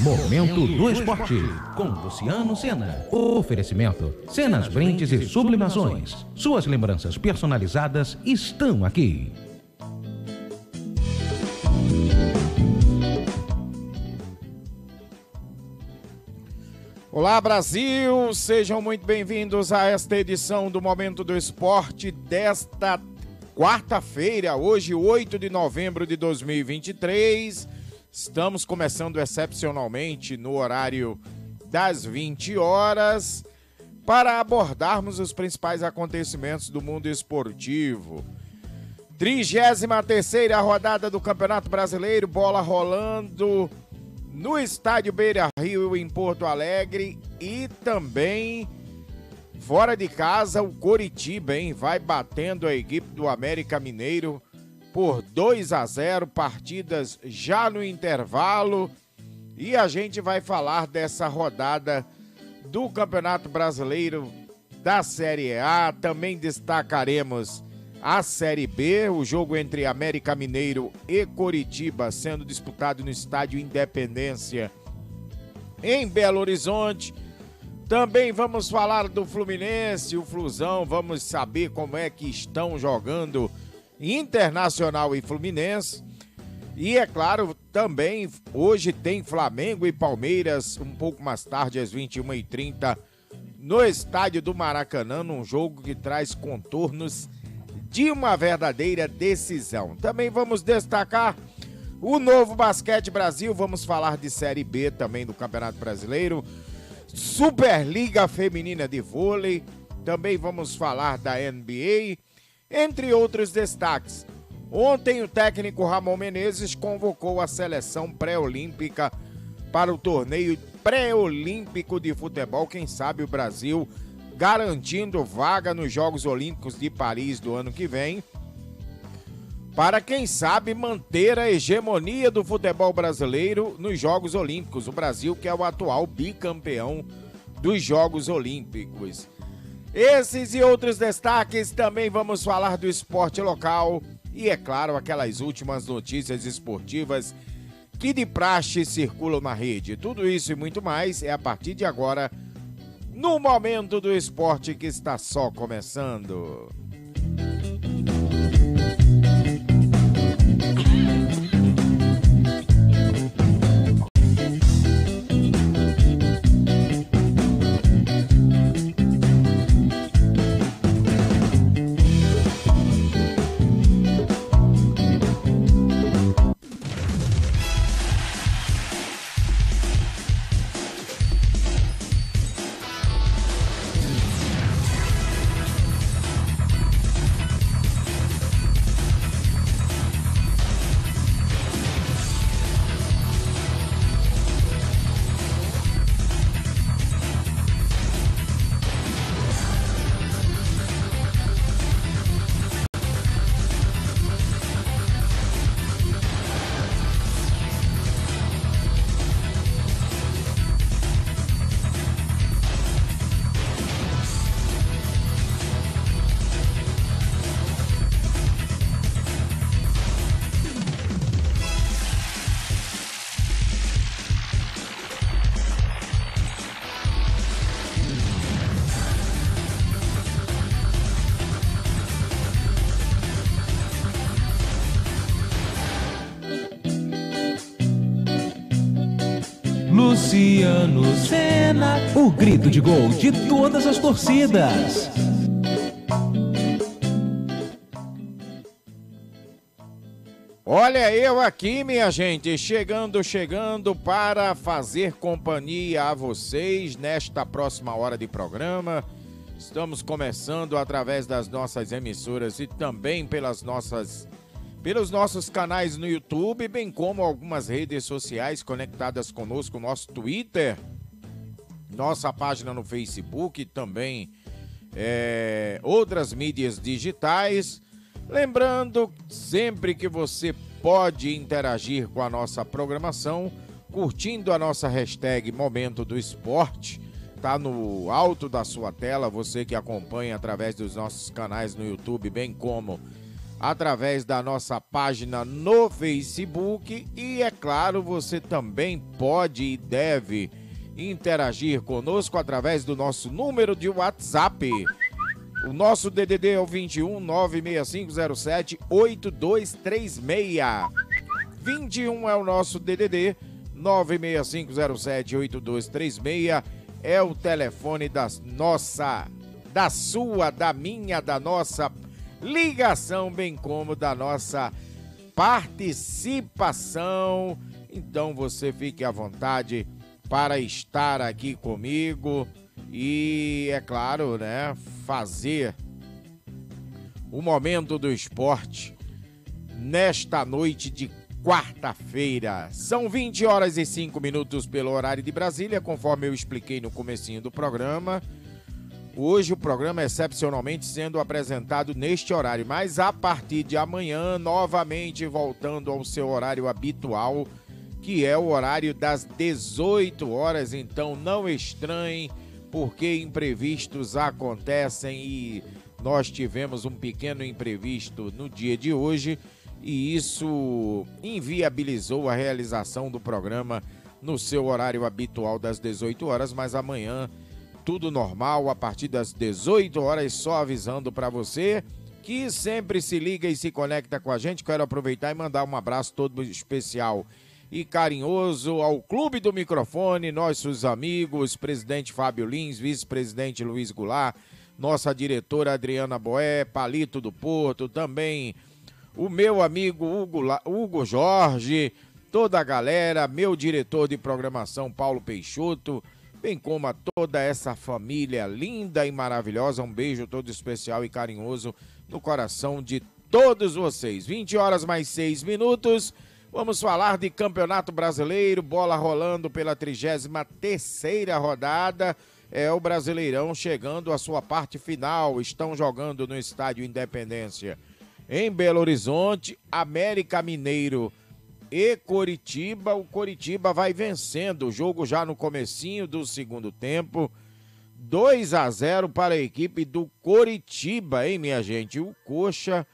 Momento do Esporte, com Luciano Sena. Oferecimento, Senas Brindes e Sublimações. Suas lembranças personalizadas estão aqui. Olá, Brasil! Sejam muito bem-vindos a esta edição do Momento do Esporte desta quarta-feira, hoje 8 de novembro de 2023. Estamos começando excepcionalmente no horário das 20 horas para abordarmos os principais acontecimentos do mundo esportivo. 33ª rodada do Campeonato Brasileiro, bola rolando no estádio Beira-Rio em Porto Alegre e também fora de casa o Coritiba, vai batendo a equipe do América Mineiro por 2-0, partidas já no intervalo, e a gente vai falar dessa rodada do Campeonato Brasileiro da Série A. Também destacaremos a Série B, o jogo entre América Mineiro e Coritiba sendo disputado no estádio Independência em Belo Horizonte. Também vamos falar do Fluminense, o Flusão, vamos saber como é que estão jogando Internacional e Fluminense. E é claro, também hoje tem Flamengo e Palmeiras, um pouco mais tarde, às 21h30, no estádio do Maracanã, num jogo que traz contornos de uma verdadeira decisão. Também vamos destacar o Novo Basquete Brasil, vamos falar de Série B também do Campeonato Brasileiro, Superliga Feminina de Vôlei, também vamos falar da NBA, entre outros destaques. Ontem o técnico Ramon Menezes convocou a seleção pré-olímpica para o torneio pré-olímpico de futebol. Quem sabe o Brasil garantindo vaga nos Jogos Olímpicos de Paris do ano que vem, para quem sabe manter a hegemonia do futebol brasileiro nos Jogos Olímpicos. O Brasil, que é o atual bicampeão dos Jogos Olímpicos. Esses e outros destaques, também vamos falar do esporte local e, é claro, aquelas últimas notícias esportivas que de praxe circulam na rede. Tudo isso e muito mais é a partir de agora, no Momento do Esporte, que está só começando. Luciano Sena, o grito de gol de todas as torcidas. Olha eu aqui, minha gente, chegando para fazer companhia a vocês nesta próxima hora de programa. Estamos começando através das nossas emissoras e também pelos nossos canais no YouTube, bem como algumas redes sociais conectadas conosco, nosso Twitter, nossa página no Facebook e também outras mídias digitais. Lembrando sempre que você pode interagir com a nossa programação, curtindo a nossa hashtag Momento do Esporte. Está no alto da sua tela, você que acompanha através dos nossos canais no YouTube, bem como através da nossa página no Facebook e, é claro, você também pode e deve interagir conosco através do nosso número de WhatsApp. O nosso DDD é o 21 96507 8236. 21 é o nosso DDD 96507 8236. É o telefone da sua, da minha, da nossa ligação, bem como da nossa participação. Então você fique à vontade para estar aqui comigo e, é claro, né, fazer o momento do esporte nesta noite de quarta-feira. São 20 horas e 5 minutos pelo horário de Brasília, conforme eu expliquei no comecinho do programa. Hoje o programa é excepcionalmente sendo apresentado neste horário, mas a partir de amanhã, novamente voltando ao seu horário habitual, que é o horário das 18 horas. Então não estranhe, porque imprevistos acontecem e nós tivemos um pequeno imprevisto no dia de hoje e isso inviabilizou a realização do programa no seu horário habitual das 18 horas, mas amanhã tudo normal, a partir das 18 horas, só avisando para você que sempre se liga e se conecta com a gente. Quero aproveitar e mandar um abraço todo especial e carinhoso ao Clube do Microfone, nossos amigos, presidente Fábio Lins, vice-presidente Luiz Goulart, nossa diretora Adriana Boé, Palito do Porto, também o meu amigo Hugo Jorge, toda a galera, meu diretor de programação Paulo Peixoto, bem como a toda essa família linda e maravilhosa. Um beijo todo especial e carinhoso no coração de todos vocês. 20 horas mais 6 minutos. Vamos falar de Campeonato Brasileiro, bola rolando pela 33ª rodada. É o Brasileirão chegando à sua parte final. Estão jogando no Estádio Independência em Belo Horizonte, América Mineiro e Coritiba. O Coritiba vai vencendo o jogo já no comecinho do segundo tempo. 2-0 para a equipe do Coritiba, hein, minha gente? O Coxa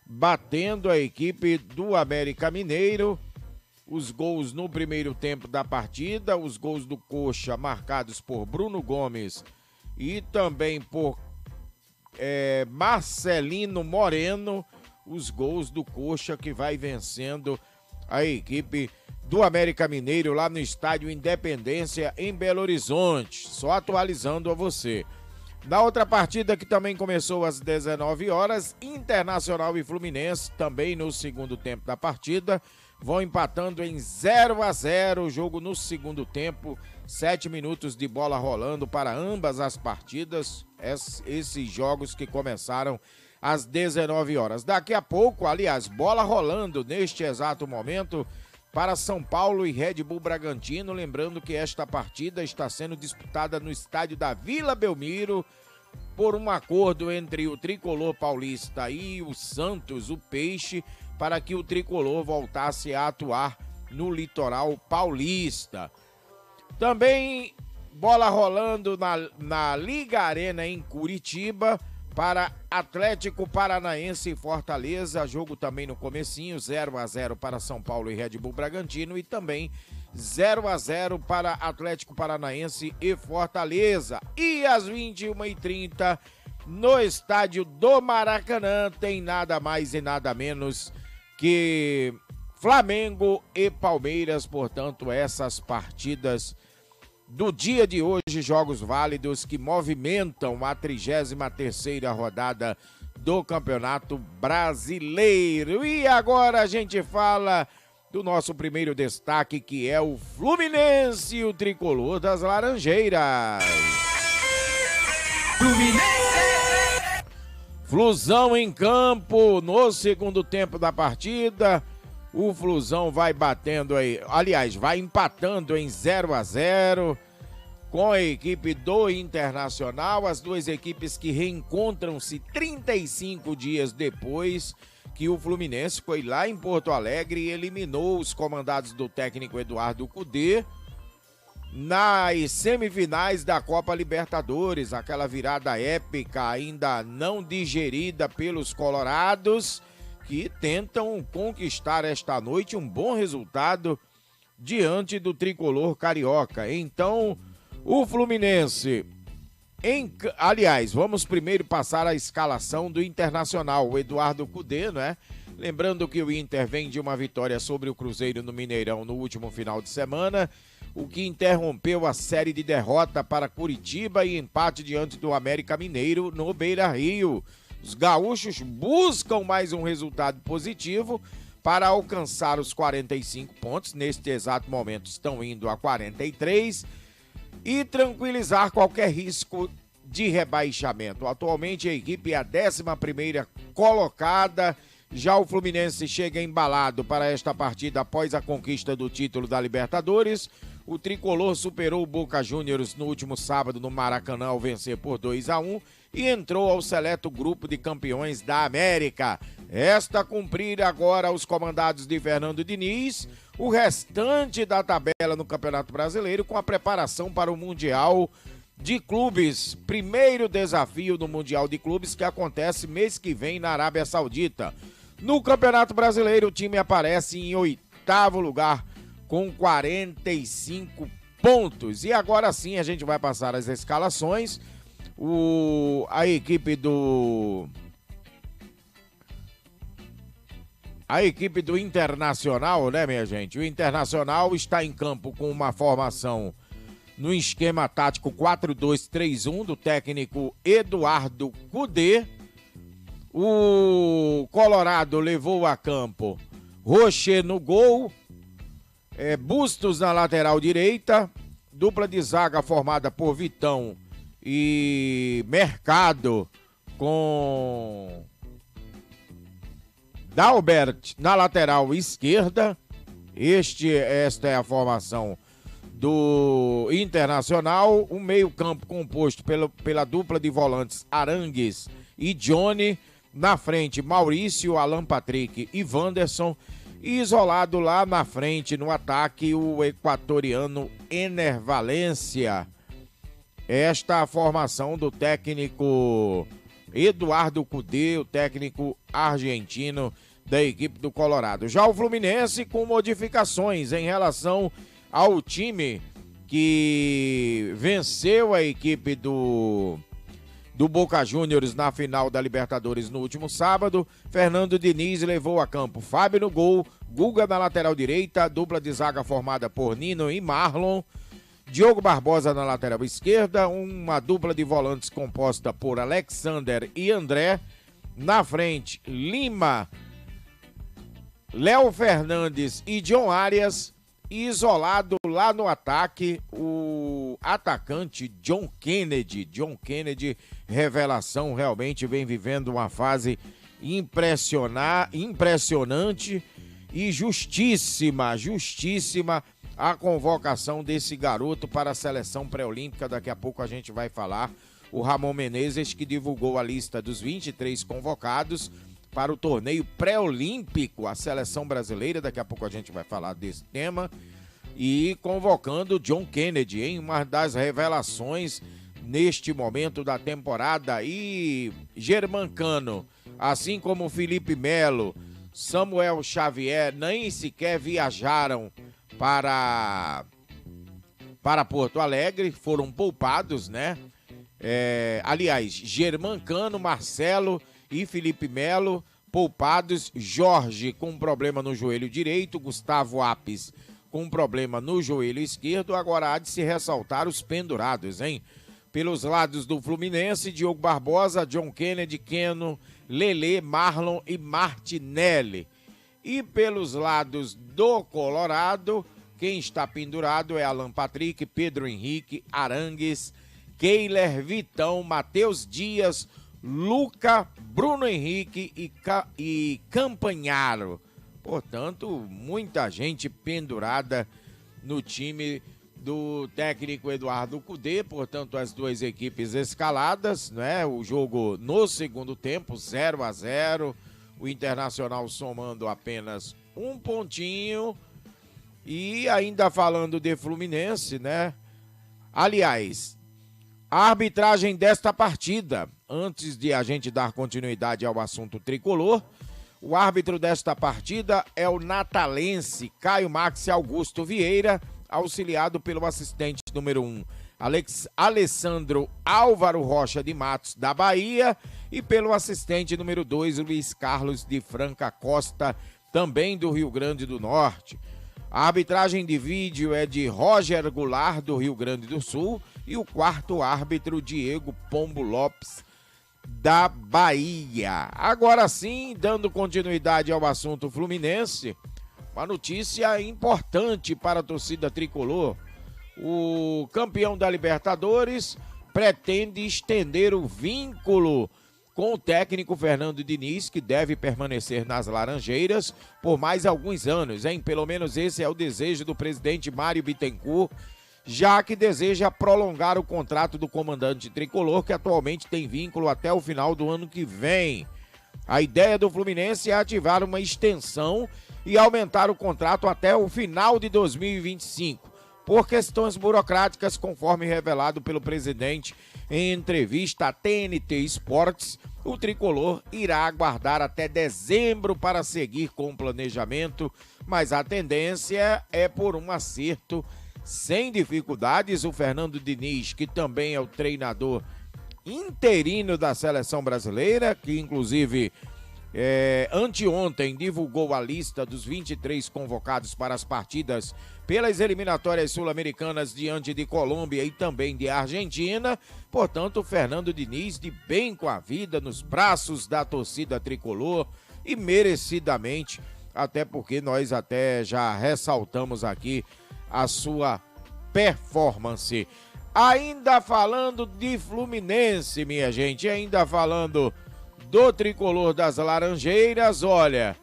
batendo a equipe do América Mineiro. Os gols no primeiro tempo da partida, os gols do Coxa marcados por Bruno Gomes e também por Marcelino Moreno. Os gols do Coxa que vai vencendo a equipe do América Mineiro lá no Estádio Independência em Belo Horizonte. Só atualizando a você. Na outra partida que também começou às 19 horas, Internacional e Fluminense, também no segundo tempo da partida, vão empatando em 0-0, jogo no segundo tempo, 7 minutos de bola rolando para ambas as partidas, esses jogos que começaram às 19 horas. Daqui a pouco, aliás, bola rolando neste exato momento para São Paulo e Red Bull Bragantino. Lembrando que esta partida está sendo disputada no estádio da Vila Belmiro por um acordo entre o Tricolor Paulista e o Santos, o Peixe, para que o Tricolor voltasse a atuar no litoral paulista. Também bola rolando na Liga Arena em Curitiba para Atlético Paranaense e Fortaleza, jogo também no comecinho, 0-0 para São Paulo e Red Bull Bragantino e também 0-0 para Atlético Paranaense e Fortaleza. E às 21h30, no estádio do Maracanã, tem nada mais e nada menos que Flamengo e Palmeiras. Portanto, essas partidas do dia de hoje, jogos válidos que movimentam a 33ª rodada do Campeonato Brasileiro. E agora a gente fala do nosso primeiro destaque, que é o Fluminense, o tricolor das Laranjeiras. Fluminense! Flusão em campo no segundo tempo da partida. O Flusão vai batendo aí, aliás, vai empatando em 0-0 com a equipe do Internacional. As duas equipes que reencontram-se 35 dias depois que o Fluminense foi lá em Porto Alegre e eliminou os comandados do técnico Eduardo Cudê nas semifinais da Copa Libertadores. Aquela virada épica ainda não digerida pelos colorados. que tentam conquistar esta noite um bom resultado diante do tricolor carioca. Então, o Fluminense... Aliás, vamos primeiro passar a escalação do Internacional, o Eduardo Cudê, né? Lembrando que o Inter vem de uma vitória sobre o Cruzeiro no Mineirão no último final de semana, o que interrompeu a série de derrota para Curitiba e empate diante do América Mineiro no Beira-Rio. Os gaúchos buscam mais um resultado positivo para alcançar os 45 pontos. Neste exato momento estão indo a 43 e tranquilizar qualquer risco de rebaixamento. Atualmente a equipe é a 11ª colocada. Já o Fluminense chega embalado para esta partida após a conquista do título da Libertadores. O tricolor superou o Boca Juniors no último sábado no Maracanã ao vencer por 2-1 e entrou ao seleto grupo de campeões da América. Resta cumprir agora os comandados de Fernando Diniz o restante da tabela no Campeonato Brasileiro com a preparação para o Mundial de Clubes. Primeiro desafio do Mundial de Clubes que acontece mês que vem na Arábia Saudita. No Campeonato Brasileiro o time aparece em 8º lugar com 45 pontos. E agora sim a gente vai passar as escalações. A equipe do Internacional, né, minha gente? O Internacional está em campo com uma formação no esquema tático 4-2-3-1 do técnico Eduardo Cudê. O Colorado levou a campo Rocher no gol, Bustos na lateral direita, dupla de zaga formada por Vitão e Mercado com Dalbert na lateral esquerda. Esta é a formação do Internacional. Um meio-campo composto pela dupla de volantes Arangues e Johnny. Na frente, Maurício, Alan Patrick e Wanderson. E isolado lá na frente, no ataque, o equatoriano Ener Valencia. Esta a formação do técnico Eduardo Cudê, o técnico argentino da equipe do Colorado. Já o Fluminense com modificações em relação ao time que venceu a equipe do Boca Juniors na final da Libertadores no último sábado. Fernando Diniz levou a campo Fábio no gol, Guga na lateral direita, dupla de zaga formada por Nino e Marlon, Diogo Barbosa na lateral esquerda, uma dupla de volantes composta por Alexander e André. Na frente, Lima, Léo Fernandes e John Arias. E isolado lá no ataque, o atacante John Kennedy. John Kennedy, revelação, realmente vem vivendo uma fase impressionante e justíssima a convocação desse garoto para a seleção pré-olímpica. Daqui a pouco a gente vai falar. O Ramon Menezes, que divulgou a lista dos 23 convocados para o torneio pré-olímpico, a seleção brasileira. Daqui a pouco a gente vai falar desse tema. E convocando John Kennedy, em uma das revelações neste momento da temporada. E Germancano, assim como Felipe Melo, Samuel Xavier, nem sequer viajaram para Porto Alegre, foram poupados, né? Aliás, Germancano, Marcelo e Felipe Melo poupados. Jorge com problema no joelho direito, Gustavo Apes com problema no joelho esquerdo. Agora há de se ressaltar os pendurados, hein? Pelos lados do Fluminense, Diogo Barbosa, John Kennedy, Keno, Lelê, Marlon e Martinelli. E pelos lados do Colorado, quem está pendurado é Alan Patrick, Pedro Henrique, Arangues, Keiler, Vitão, Matheus Dias, Luca, Bruno Henrique e Campanharo. Portanto, muita gente pendurada no time do técnico Eduardo Cudê. Portanto, as duas equipes escaladas, né? O jogo no segundo tempo, 0-0. O Internacional somando apenas um pontinho. E ainda falando de Fluminense, né? Aliás, a arbitragem desta partida, antes de a gente dar continuidade ao assunto tricolor, O árbitro desta partida é o natalense Caio Maxi Augusto Vieira, auxiliado pelo assistente número 1, Alessandro Álvaro Rocha de Matos, da Bahia, e pelo assistente número 2, Luiz Carlos de Franca Costa, também do Rio Grande do Norte. A arbitragem de vídeo é de Roger Goulart, do Rio Grande do Sul, e o quarto árbitro, Diego Pombo Lopes, da Bahia. Agora sim, dando continuidade ao assunto fluminense, uma notícia importante para a torcida tricolor. O campeão da Libertadores pretende estender o vínculo com o técnico Fernando Diniz, que deve permanecer nas Laranjeiras por mais alguns anos, hein? Pelo menos esse é o desejo do presidente Mário Bittencourt, já que deseja prolongar o contrato do comandante tricolor, que atualmente tem vínculo até o final do ano que vem. A ideia do Fluminense é ativar uma extensão e aumentar o contrato até o final de 2025, por questões burocráticas, conforme revelado pelo presidente em entrevista à TNT Esportes. O tricolor irá aguardar até dezembro para seguir com o planejamento, mas a tendência é por um acerto sem dificuldades. O Fernando Diniz, que também é o treinador interino da seleção brasileira, que inclusive anteontem divulgou a lista dos 23 convocados para as partidas pelas eliminatórias sul-americanas diante de Colômbia e também de Argentina. Portanto, o Fernando Diniz de bem com a vida, nos braços da torcida tricolor, e merecidamente, até porque nós até já ressaltamos aqui a sua performance. Ainda falando de Fluminense, minha gente, ainda falando do tricolor das Laranjeiras, olha,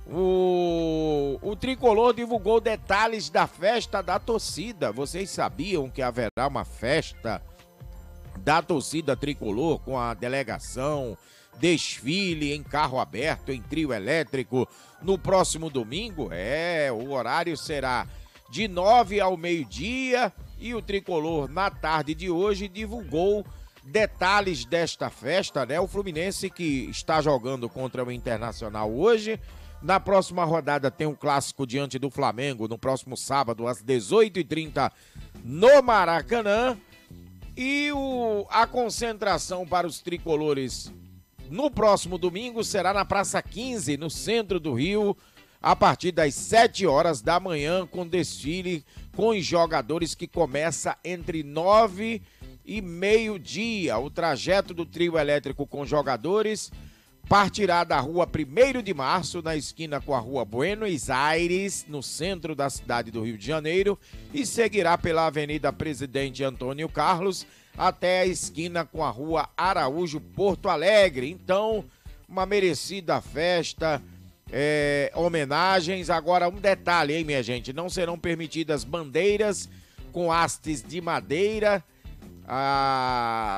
o tricolor divulgou detalhes da festa da torcida. Vocês sabiam que haverá uma festa da torcida tricolor com a delegação, desfile em carro aberto, em trio elétrico, no próximo domingo? O horário será de 9 ao meio-dia, e o tricolor, na tarde de hoje, divulgou detalhes desta festa, né? O Fluminense, que está jogando contra o Internacional hoje, na próxima rodada tem um clássico diante do Flamengo, no próximo sábado, às 18h30, no Maracanã, e a concentração para os tricolores no próximo domingo será na Praça 15, no centro do Rio, a partir das 7 horas da manhã, com desfile com os jogadores, que começa entre 9 e meio-dia. O trajeto do trio elétrico com jogadores partirá da rua 1º de Março, na esquina com a rua Buenos Aires, no centro da cidade do Rio de Janeiro, e seguirá pela Avenida Presidente Antônio Carlos até a esquina com a rua Araújo, Porto Alegre. Então, uma merecida festa, homenagens. Agora, um detalhe, hein, minha gente, não serão permitidas bandeiras com hastes de madeira,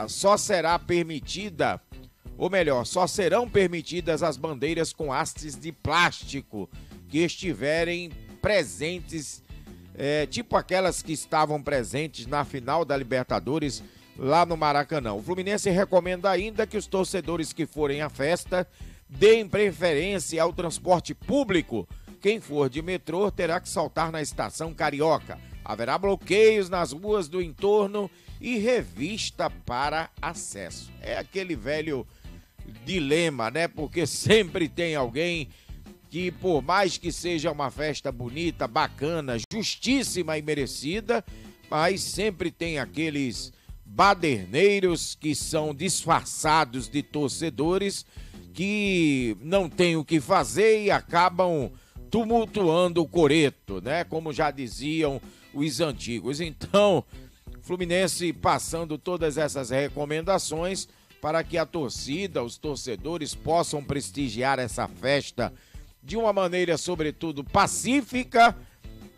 só será permitida, ou melhor, só serão permitidas as bandeiras com hastes de plástico que estiverem presentes, tipo aquelas que estavam presentes na final da Libertadores lá no Maracanã. O Fluminense recomenda ainda que os torcedores que forem à festa deem preferência ao transporte público. Quem for de metrô terá que saltar na Estação Carioca. Haverá bloqueios nas ruas do entorno e revista para acesso. É aquele velho dilema, né? Porque sempre tem alguém que, por mais que seja uma festa bonita, bacana, justíssima e merecida, mas sempre tem aqueles baderneiros que são disfarçados de torcedores, que não têm o que fazer e acabam tumultuando o coreto, né? Como já diziam os antigos. Então, Fluminense passando todas essas recomendações para que a torcida, os torcedores, possam prestigiar essa festa de uma maneira, sobretudo, pacífica,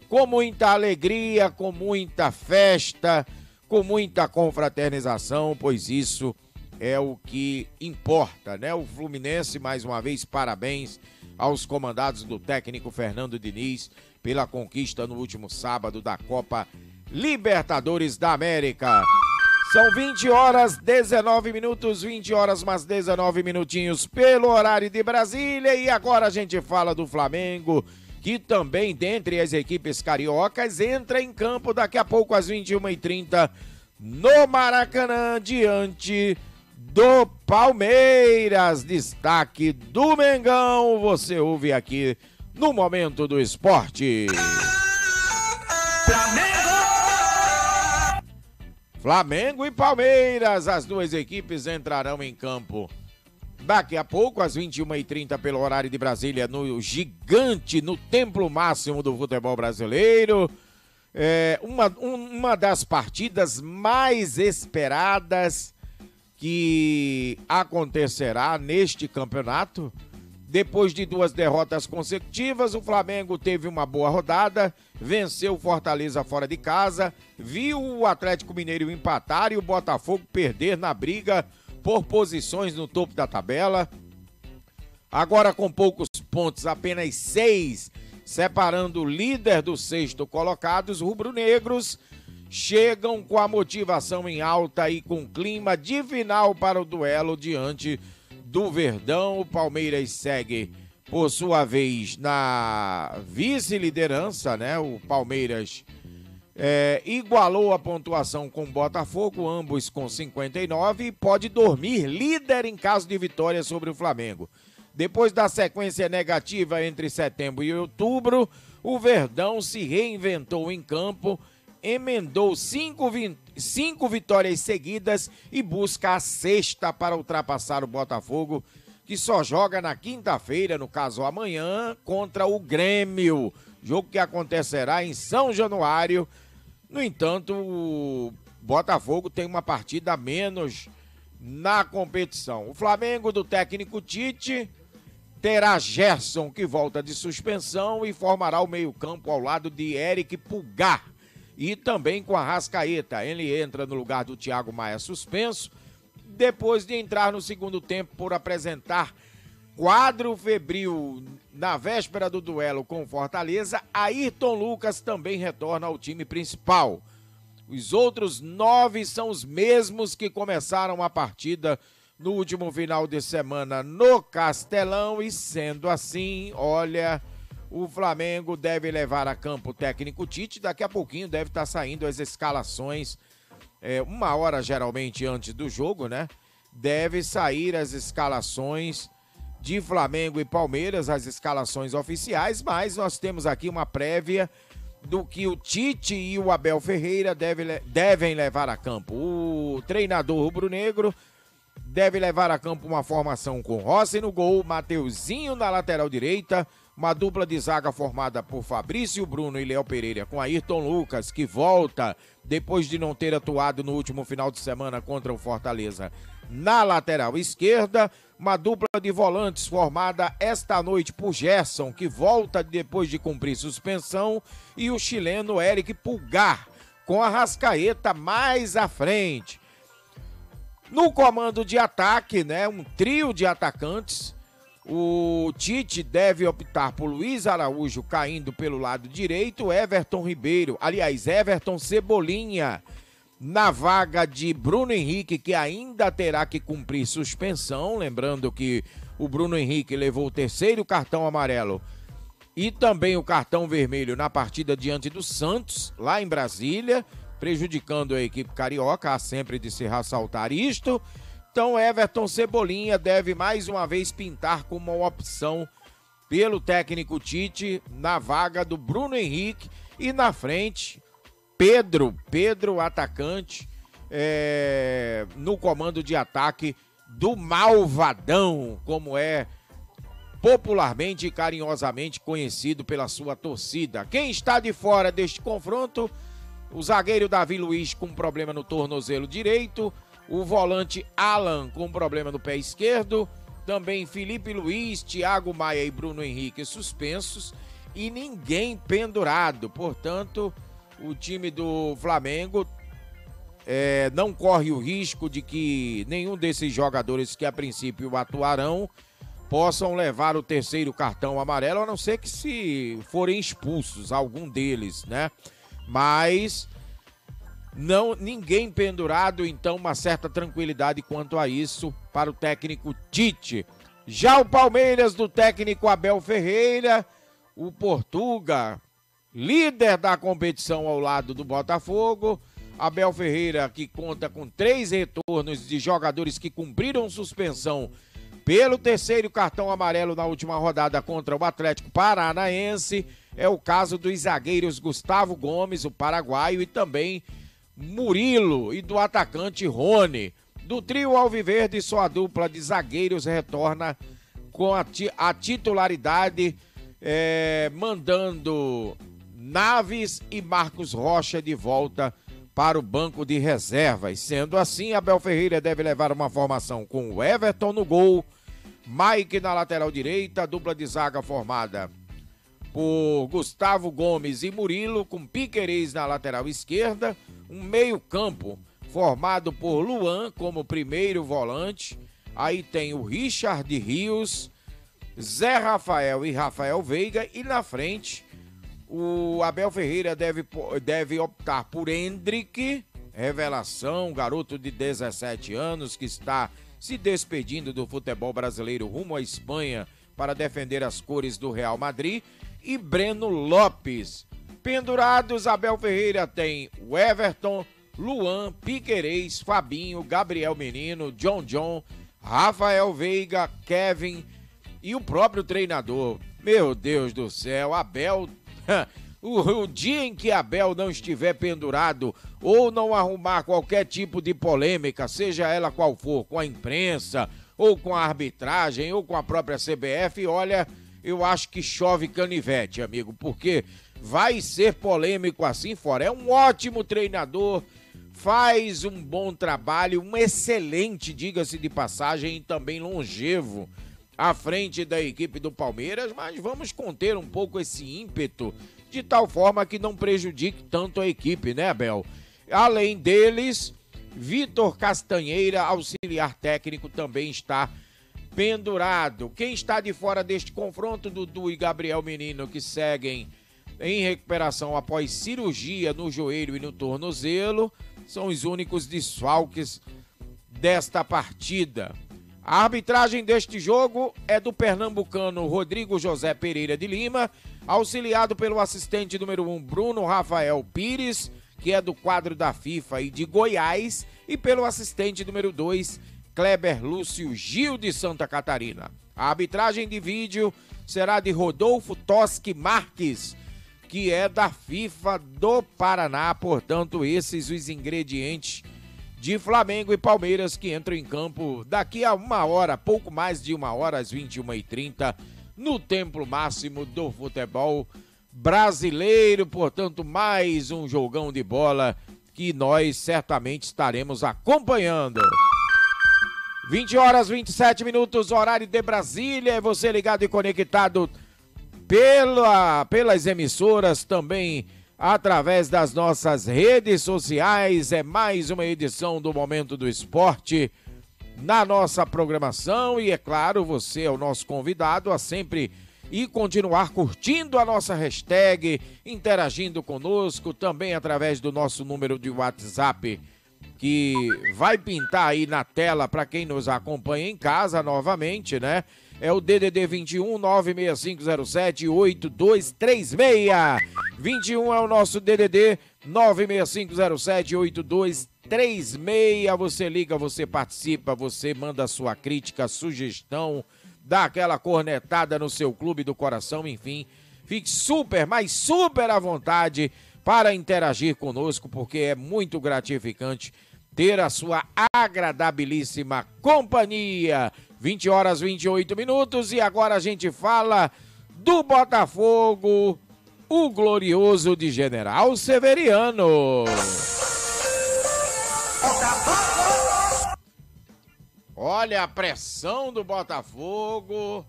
com muita alegria, com muita festa, com muita confraternização, pois isso é o que importa, né? O Fluminense, mais uma vez, parabéns aos comandados do técnico Fernando Diniz pela conquista no último sábado da Copa Libertadores da América. São 20 horas, 19 minutos, 20 horas mais 19 minutinhos pelo horário de Brasília. E agora a gente fala do Flamengo, que também, dentre as equipes cariocas, entra em campo daqui a pouco às 21h30 no Maracanã, diante do Palmeiras. Destaque do Mengão, você ouve aqui no Momento do Esporte. Flamengo e Palmeiras, as duas equipes entrarão em campo daqui a pouco, às 21h30, pelo horário de Brasília, no gigante, no templo máximo do futebol brasileiro. Uma das partidas mais esperadas que acontecerá neste campeonato. Depois de 2 derrotas consecutivas, o Flamengo teve uma boa rodada, venceu o Fortaleza fora de casa, viu o Atlético Mineiro empatar e o Botafogo perder na briga por posições no topo da tabela. Agora com poucos pontos, apenas 6, separando o líder do 6º colocado, os rubro-negros chegam com a motivação em alta e com clima de final para o duelo diante do Verdão. O Palmeiras segue, por sua vez, na vice-liderança, né? O Palmeiras igualou a pontuação com o Botafogo, ambos com 59, e pode dormir líder em caso de vitória sobre o Flamengo. Depois da sequência negativa entre setembro e outubro, o Verdão se reinventou em campo, emendou 5 vitórias seguidas e busca a 6ª para ultrapassar o Botafogo, que só joga na quinta-feira, no caso amanhã, contra o Grêmio, jogo que acontecerá em São Januário. No entanto, o Botafogo tem uma partida a menos na competição. O Flamengo do técnico Tite terá Gerson, que volta de suspensão, e formará o meio-campo ao lado de Eric Pulgar. E também com a Arrascaeta. Ele entra no lugar do Thiago Maia suspenso, depois de entrar no segundo tempo por apresentar quadro febril na véspera do duelo com Fortaleza. Ayrton Lucas também retorna ao time principal. Os outros 9 são os mesmos que começaram a partida no último final de semana no Castelão, e sendo assim, olha, o Flamengo deve levar a campo o técnico Tite. Daqui a pouquinho deve estar saindo as escalações, 1 hora geralmente antes do jogo, né? Deve sair as escalações de Flamengo e Palmeiras, as escalações oficiais, mas nós temos aqui uma prévia do que o Tite e o Abel Ferreira devem levar a campo. O treinador rubro-negro deve levar a campo uma formação com Rossi no gol, Mateuzinho na lateral direita, uma dupla de zaga formada por Fabrício Bruno e Léo Pereira, com Ayrton Lucas, que volta depois de não ter atuado no último final de semana contra o Fortaleza, na lateral esquerda. Uma dupla de volantes formada esta noite por Gerson, que volta depois de cumprir suspensão, e o chileno Eric Pulgar, com a Arrascaeta mais à frente. No comando de ataque, né, um trio de atacantes, o Tite deve optar por Luiz Araújo caindo pelo lado direito, Everton Cebolinha na vaga de Bruno Henrique, que ainda terá que cumprir suspensão. Lembrando que o Bruno Henrique levou o 3º cartão amarelo e também o cartão vermelho na partida diante do Santos, lá em Brasília, prejudicando a equipe carioca. Há sempre de se ressaltar isto. Então, Everton Cebolinha deve mais uma vez pintar como uma opção pelo técnico Tite na vaga do Bruno Henrique. E na frente, Pedro atacante, no comando de ataque do Malvadão, como é popularmente e carinhosamente conhecido pela sua torcida. Quem está de fora deste confronto? O zagueiro Davi Luiz com problema no tornozelo direito, o volante Alan com problema no pé esquerdo, também Felipe Luiz, Thiago Maia e Bruno Henrique suspensos, e ninguém pendurado. Portanto, o time do Flamengo não corre o risco de que nenhum desses jogadores que a princípio atuarão possam levar o 3º cartão amarelo, a não ser que se forem expulsos algum deles, né? Mas ninguém pendurado, então uma certa tranquilidade quanto a isso para o técnico Tite. Já o Palmeiras do técnico Abel Ferreira, o Portuga, líder da competição ao lado do Botafogo. Abel Ferreira, que conta com 3 retornos de jogadores que cumpriram suspensão pelo 3º cartão amarelo na última rodada contra o Atlético Paranaense. É o caso dos zagueiros Gustavo Gomes, o paraguaio, e também Murilo, e do atacante Rony. Do trio alviverde, só a dupla de zagueiros retorna com a titularidade, mandando Naves e Marcos Rocha de volta para o banco de reservas. Sendo assim, Abel Ferreira deve levar uma formação com o Everton no gol, Mike na lateral direita, dupla de zaga formada por Gustavo Gomes e Murilo, com Piquerez na lateral esquerda, um meio-campo formado por Luan como primeiro volante, aí tem o Richard Rios, Zé Rafael e Rafael Veiga, e na frente o Abel Ferreira deve optar por Endrick, revelação, garoto de 17 anos que está se despedindo do futebol brasileiro rumo à Espanha para defender as cores do Real Madrid, e Breno Lopes. Pendurados, Abel Ferreira tem o Everton, Luan, Piquerez, Fabinho, Gabriel Menino, John, Rafael Veiga, Kevin e o próprio treinador. Meu Deus do céu, Abel... O dia em que Abel não estiver pendurado ou não arrumar qualquer tipo de polêmica, seja ela qual for, com a imprensa, ou com a arbitragem, ou com a própria CBF, olha, eu acho que chove canivete, amigo, porque vai ser polêmico assim fora. É um ótimo treinador, faz um bom trabalho, um excelente, diga-se de passagem, e também longevo à frente da equipe do Palmeiras, mas vamos conter um pouco esse ímpeto de tal forma que não prejudique tanto a equipe, né, Abel? Além deles, Vitor Castanheira, auxiliar técnico, também está pendurado. Quem está de fora deste confronto, Dudu e Gabriel Menino, que seguem em recuperação após cirurgia no joelho e no tornozelo, são os únicos desfalques desta partida. A arbitragem deste jogo é do pernambucano Rodrigo José Pereira de Lima, auxiliado pelo assistente número 1 Bruno Rafael Pires, que é do quadro da FIFA e de Goiás, e pelo assistente número 2 Kleber Lúcio Gil de Santa Catarina. A arbitragem de vídeo será de Rodolfo Toschi Marques, que é da FIFA do Paraná. Portanto, esses os ingredientes de Flamengo e Palmeiras, que entram em campo daqui a uma hora, pouco mais de uma hora, às 21h30, no templo máximo do futebol brasileiro. Portanto, mais um jogão de bola que nós certamente estaremos acompanhando. 20h27, horário de Brasília. É você ligado e conectado pelas emissoras, também através das nossas redes sociais. É mais uma edição do Momento do Esporte na nossa programação, e é claro, você é o nosso convidado a sempre e continuar curtindo a nossa hashtag, interagindo conosco, também através do nosso número de WhatsApp, que vai pintar aí na tela para quem nos acompanha em casa novamente, né? É o DDD 21 96507 8236. 21 é o nosso DDD 96507 8236. Você liga, você participa, você manda sua crítica, sugestão, dá aquela cornetada no seu clube do coração, enfim. Fique super, mas super à vontade para interagir conosco, porque é muito gratificante ter a sua agradabilíssima companhia. 20h28, e agora a gente fala do Botafogo, o glorioso de General Severiano. Olha a pressão do Botafogo.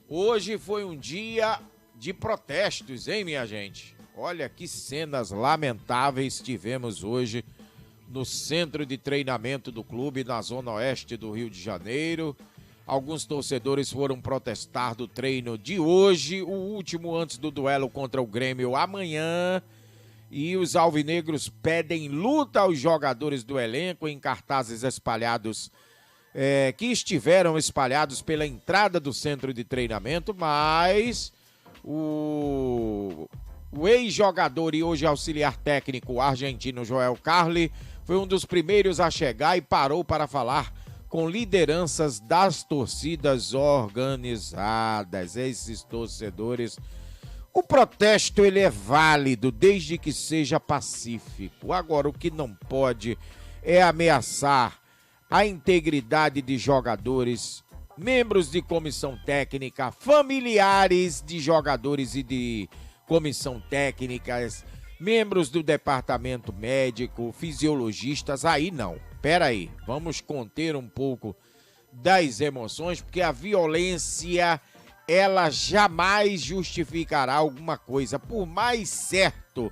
Hoje foi um dia de protestos, hein, minha gente? Olha que cenas lamentáveis tivemos hoje no centro de treinamento do clube, na zona oeste do Rio de Janeiro. Alguns torcedores foram protestar do treino de hoje, o último antes do duelo contra o Grêmio amanhã. e os alvinegros pedem luta aos jogadores do elenco em cartazes espalhados, que estiveram espalhados pela entrada do centro de treinamento, mas o ex-jogador e hoje auxiliar técnico argentino Joel Carli foi um dos primeiros a chegar e parou para falar com lideranças das torcidas organizadas, esses torcedores. O protesto ele é válido desde que seja pacífico. Agora, o que não pode é ameaçar a integridade de jogadores, membros de comissão técnica, familiares de jogadores e de comissão técnica, membros do departamento médico, fisiologistas. Aí não. Pera aí, vamos conter um pouco das emoções, porque a violência, ela jamais justificará alguma coisa. Por mais certo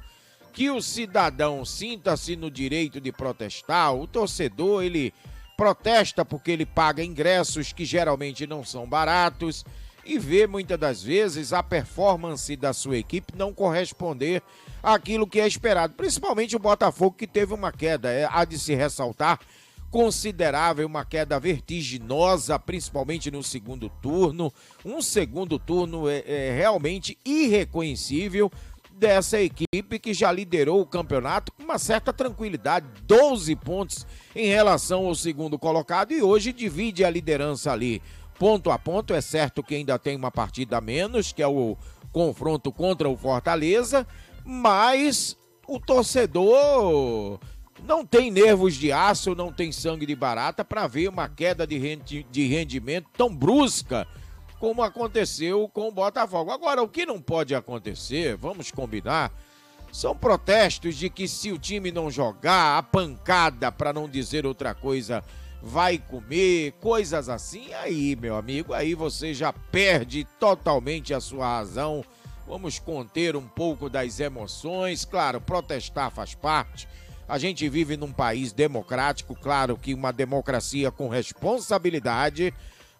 que o cidadão sinta-se no direito de protestar, o torcedor, ele protesta porque ele paga ingressos que geralmente não são baratos e vê muitas das vezes a performance da sua equipe não corresponder àquilo que é esperado. Principalmente o Botafogo, que teve uma queda, há de se ressaltar, considerável, uma queda vertiginosa, principalmente no segundo turno. Um segundo turno realmente irreconhecível dessa equipe que já liderou o campeonato com uma certa tranquilidade, 12 pontos em relação ao segundo colocado, e hoje divide a liderança ali ponto a ponto. É certo que ainda tem uma partida a menos, que é o confronto contra o Fortaleza, mas o torcedor não tem nervos de aço, não tem sangue de barata para ver uma queda de rendimento tão brusca como aconteceu com o Botafogo. Agora, o que não pode acontecer, vamos combinar, são protestos de que se o time não jogar, a pancada, para não dizer outra coisa, vai comer, coisas assim. Aí, meu amigo, aí você já perde totalmente a sua razão. Vamos conter um pouco das emoções. Claro, protestar faz parte. A gente vive num país democrático, claro que uma democracia com responsabilidade,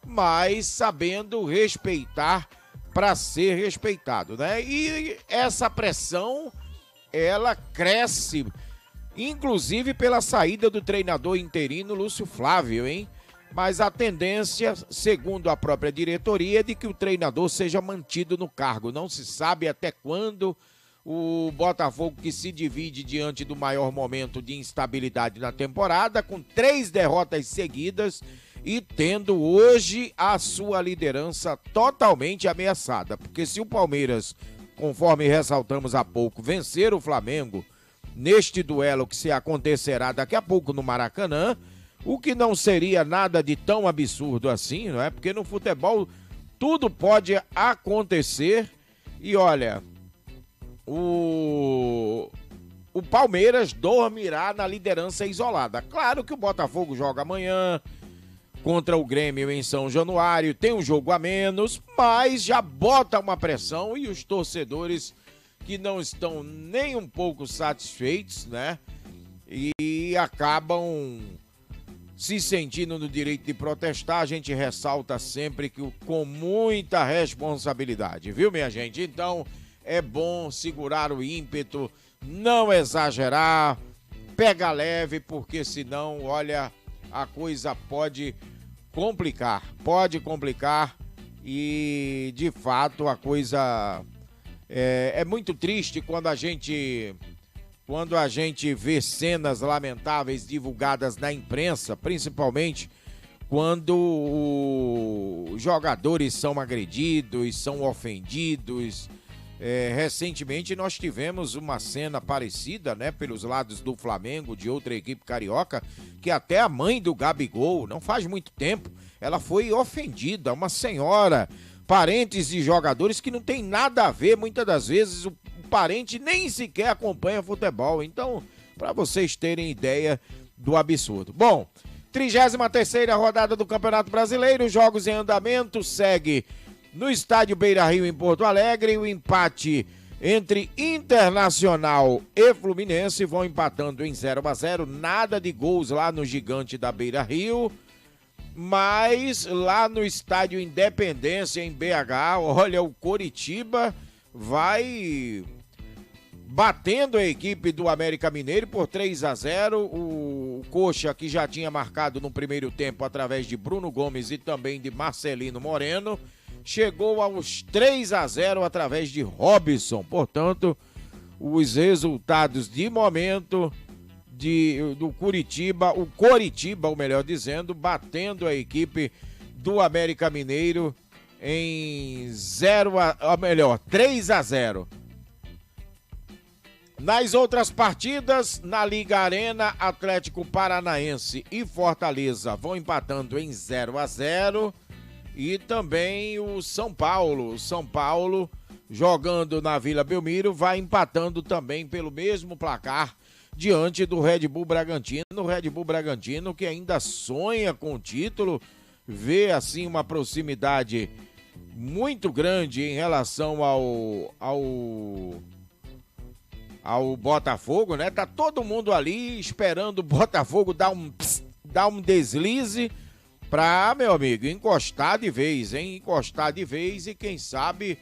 mas sabendo respeitar para ser respeitado, né? E essa pressão, ela cresce, inclusive pela saída do treinador interino Lúcio Flávio, hein? Mas a tendência, segundo a própria diretoria, é de que o treinador seja mantido no cargo. Não se sabe até quando o Botafogo, que se divide diante do maior momento de instabilidade na temporada, com 3 derrotas seguidas e tendo hoje a sua liderança totalmente ameaçada. Porque se o Palmeiras, conforme ressaltamos há pouco, vencer o Flamengo neste duelo que se acontecerá daqui a pouco no Maracanã, o que não seria nada de tão absurdo assim, não é? Porque no futebol tudo pode acontecer. E olha, o Palmeiras dormirá na liderança isolada. Claro que o Botafogo joga amanhã contra o Grêmio em São Januário, tem um jogo a menos, mas já bota uma pressão, e os torcedores que não estão nem um pouco satisfeitos, né? E acabam se sentindo no direito de protestar. A gente ressalta sempre que com muita responsabilidade, viu, minha gente? Então, é bom segurar o ímpeto, não exagerar, pega leve, porque senão, olha, a coisa pode complicar, e de fato a coisa é muito triste quando a gente vê cenas lamentáveis divulgadas na imprensa, principalmente quando os jogadores são agredidos, são ofendidos. Recentemente nós tivemos uma cena parecida, né, pelos lados do Flamengo, de outra equipe carioca, que até a mãe do Gabigol, não faz muito tempo, ela foi ofendida, uma senhora, parentes de jogadores que não tem nada a ver, muitas das vezes o parente nem sequer acompanha futebol. Então, para vocês terem ideia do absurdo. Bom, 33ª rodada do Campeonato Brasileiro, jogos em andamento, segue no estádio Beira-Rio, em Porto Alegre. O empate entre Internacional e Fluminense vão empatando em 0-0, nada de gols lá no gigante da Beira-Rio, mas lá no estádio Independência, em BH, olha, o Coritiba vai batendo a equipe do América Mineiro por 3-0. O Coxa, que já tinha marcado no primeiro tempo através de Bruno Gomes e também de Marcelino Moreno, chegou aos 3-0 através de Robson. Portanto, os resultados de momento do Curitiba, o Coritiba, ou melhor dizendo, batendo a equipe do América Mineiro em 3-0. Nas outras partidas, na Liga Arena, Atlético Paranaense e Fortaleza vão empatando em 0-0. E também o São Paulo. Jogando na Vila Belmiro, vai empatando também pelo mesmo placar diante do Red Bull Bragantino. O Red Bull Bragantino, que ainda sonha com o título, vê assim uma proximidade muito grande em relação ao Botafogo, né? Tá todo mundo ali esperando o Botafogo dar um deslize pra, meu amigo, encostar de vez, hein? Encostar de vez e quem sabe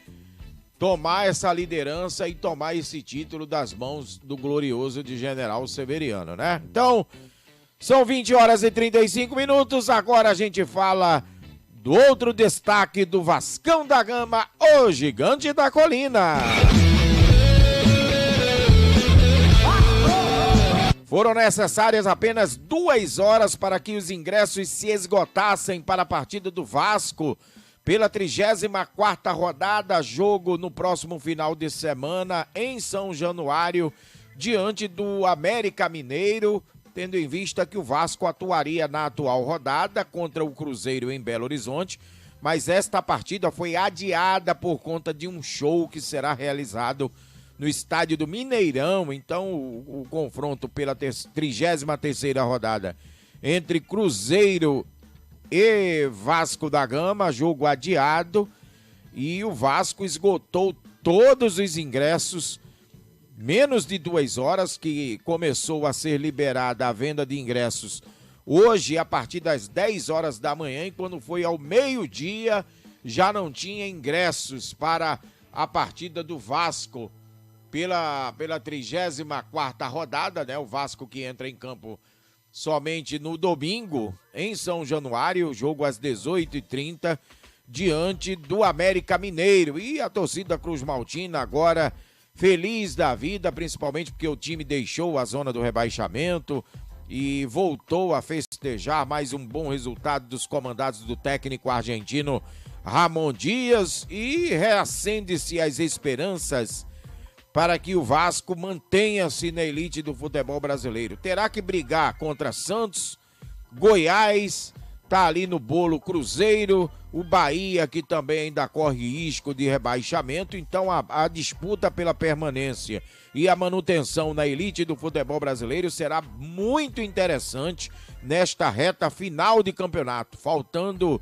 tomar essa liderança e tomar esse título das mãos do glorioso de General Severiano, né? Então, são 20h35, agora a gente fala do outro destaque do Vascão da Gama, o Gigante da Colina. Foram necessárias apenas 2 horas para que os ingressos se esgotassem para a partida do Vasco pela 34ª rodada, jogo no próximo final de semana em São Januário, diante do América Mineiro, tendo em vista que o Vasco atuaria na atual rodada contra o Cruzeiro em Belo Horizonte, mas esta partida foi adiada por conta de um show que será realizado no estádio do Mineirão. Então o confronto pela 33ª rodada entre Cruzeiro e Vasco da Gama, jogo adiado, e o Vasco esgotou todos os ingressos, menos de 2 horas que começou a ser liberada a venda de ingressos hoje a partir das 10 horas da manhã, e quando foi ao meio-dia já não tinha ingressos para a partida do Vasco pela 34ª rodada, né? O Vasco que entra em campo somente no domingo, em São Januário, jogo às 18h30, diante do América Mineiro. E a torcida Cruz Maltina agora feliz da vida, principalmente porque o time deixou a zona do rebaixamento e voltou a festejar mais um bom resultado dos comandados do técnico argentino Ramon Dias, e reacende-se as esperanças para que o Vasco mantenha-se na elite do futebol brasileiro. Terá que brigar contra Santos, Goiás, tá ali no bolo Cruzeiro, o Bahia, que também ainda corre risco de rebaixamento. Então a disputa pela permanência e a manutenção na elite do futebol brasileiro será muito interessante nesta reta final de campeonato. Faltando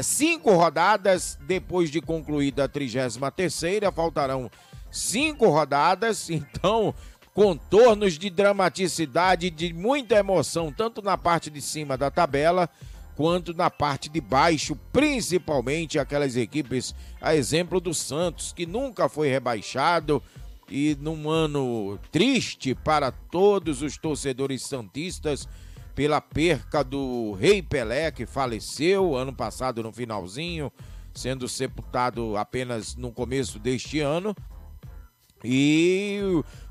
5 rodadas depois de concluída a 33ª, faltarão 5 rodadas, então contornos de dramaticidade, de muita emoção, tanto na parte de cima da tabela, quanto na parte de baixo, principalmente aquelas equipes, a exemplo do Santos, que nunca foi rebaixado, e num ano triste para todos os torcedores santistas, pela perca do Rei Pelé, que faleceu ano passado no finalzinho, sendo sepultado apenas no começo deste ano. E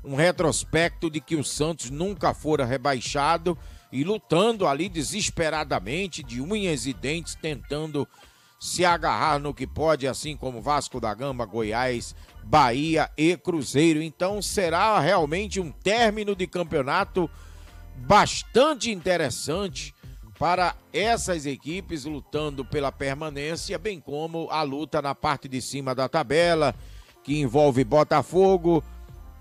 um retrospecto de que o Santos nunca fora rebaixado e lutando ali desesperadamente, de unhas e dentes, tentando se agarrar no que pode, assim como Vasco da Gama, Goiás, Bahia e Cruzeiro. Então será realmente um término de campeonato bastante interessante para essas equipes lutando pela permanência, bem como a luta na parte de cima da tabela, que envolve Botafogo,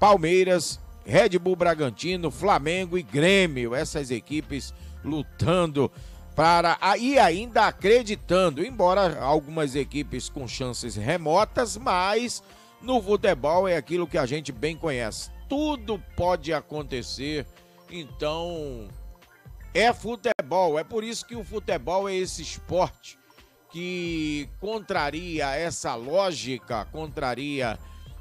Palmeiras, Red Bull Bragantino, Flamengo e Grêmio. Essas equipes lutando para e ainda acreditando, embora algumas equipes com chances remotas, mas no futebol é aquilo que a gente bem conhece. Tudo pode acontecer, então é futebol. É por isso que o futebol é esse esporte que contraria essa lógica, contraria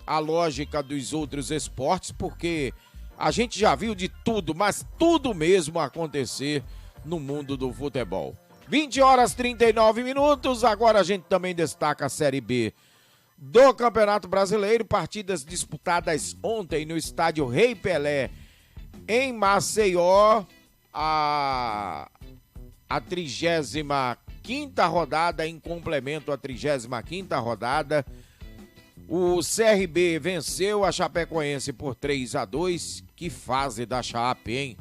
a lógica dos outros esportes, porque a gente já viu de tudo, mas tudo mesmo acontecer no mundo do futebol. 20h39, agora a gente também destaca a Série B do Campeonato Brasileiro, partidas disputadas ontem no estádio Rei Pelé, em Maceió, a 35ª rodada, em complemento à 35ª rodada. O CRB venceu a Chapecoense por 3-2. Que fase da Chape, hein?